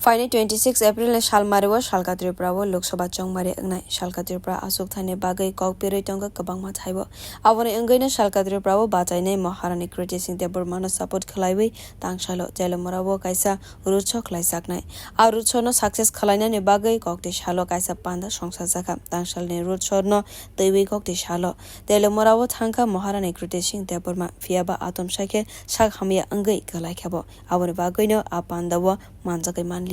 Finally, 26 April Shalmarewa Salka Tripura Loksaha Chongmare Ngnai Salka Tripura Asuk Thane Bagwi Kokpiri Tonga Kabangma Thaibo Aboni Ungaina Salka Tripura batainai Maharani Kriti Singh Debbarma support khwlaiwi tangsalo Teliamura kaisa khwlaijaknai Rutsono success khwlainani bagwi koktisalo kaisa panda songchajakha tangsalni rutsono twlangjakha koktisalo Teliamura thangkha Maharani Kriti Singh Debbarma Phiyabha atom saike sak hamya anggai kalaikabo Aboni bagwino pandawo manjakna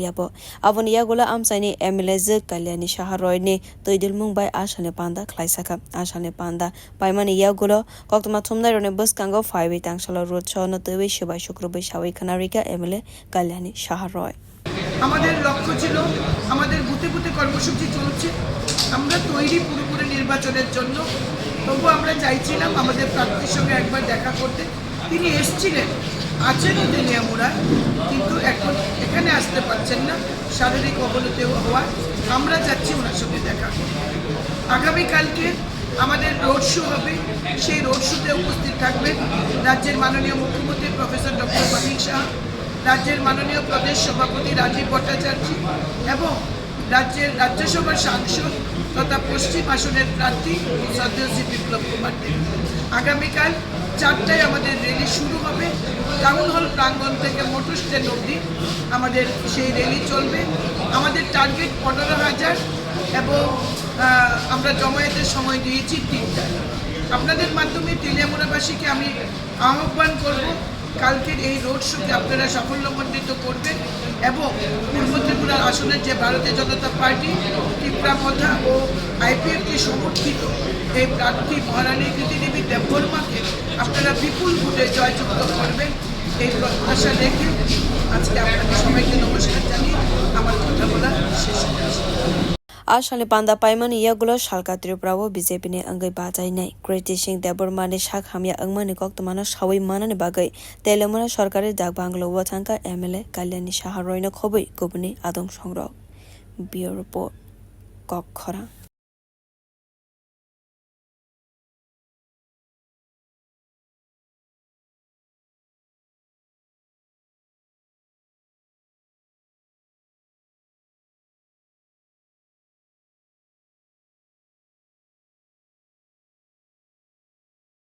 Aboni yagulo amsaini MLA Kalyani Saha Roy ni toidil mungbai asane panda khwlaijakha asane panda paimani yagulo koktoma thumnai rone buskango khwlaiwi tangsalo rutsono twlangjakha shibai shukrubai shawi khanarika MLA Kalyani Saha Roy আমাদের লক্ষ্য ছিল আমাদের বুথে বুথে কর্মসূচি চলছে আমরা তৈরি পুরোপুরি নির্বাচনের জন্য তবু আমরা চাইছিলাম আমাদের প্রার্থীর সঙ্গে একবার দেখা করতে তিনি এসেছিলেন আছেন তেলিয়ামুরা কিন্তু এখন এখানে আসতে পারছেন না শারীরিক অবনতি হওয়া আমরা যাচ্ছি ওনার সঙ্গে দেখা করতে আগামী কালকে আমাদের রোড শো হবে সেই রোড শোতে উপস্থিত থাকবেন রাজ্যের মাননীয় মুখ্যমন্ত্রী প্রফেসর ডক্টর মানিক শাহ রাজ্যের মাননীয় প্রদেশ সভাপতি রাজীব ভট্টাচার্য এবং রাজ্যের রাজ্যসভার সাংসদ তথা পশ্চিম আসনের প্রার্থী শ্রদ্ধেয় শ্রী বিপ্লব কুমার দেব আগামীকাল 4টায় আমাদের র্যালি শুরু হবে টাউন হল প্রাঙ্গণ থেকে মোটর স্ট্যান্ড অবধি আমাদের সেই র্যালি চলবে আমাদের টার্গেট 15,000 এবং আমরা জমায়েতের সময় দিয়েছি 3টায় আপনাদের মাধ্যমে তেলিয়ামুরাবাসীকে আমি আহ্বান করব কালকের এই রোড শোকে আপনারা সাফল্যমণ্ডিত করবেন এবং পূর্ব ত্রিপুরার আসনের যে ভারতীয় জনতা পার্টি ত্রিপুরা প্রথা ও আইপিএফকে সমর্থিত এই প্রার্থী মহারানী কৃতি দেবী দেববর্মাকে আপনারা বিপুল ভোটে জয়যুক্ত করবেন এই প্রত্যাশা রেখে আজকে আপনাদের সবাইকে নমস্কার জানিয়ে আমার কথা বলা শেষ করছি Asane panda paimani yagulo Salka Tripura BJP ni anggai batainai Kriti Singh Debbarma ni sak hamya angmani koktomano sawi manani bagai Teliamura Sarkari Dhak Banglow thangkha MLA Kalyani Saha Roy no khoboi gubni adong songrok Bureau Report kokcharo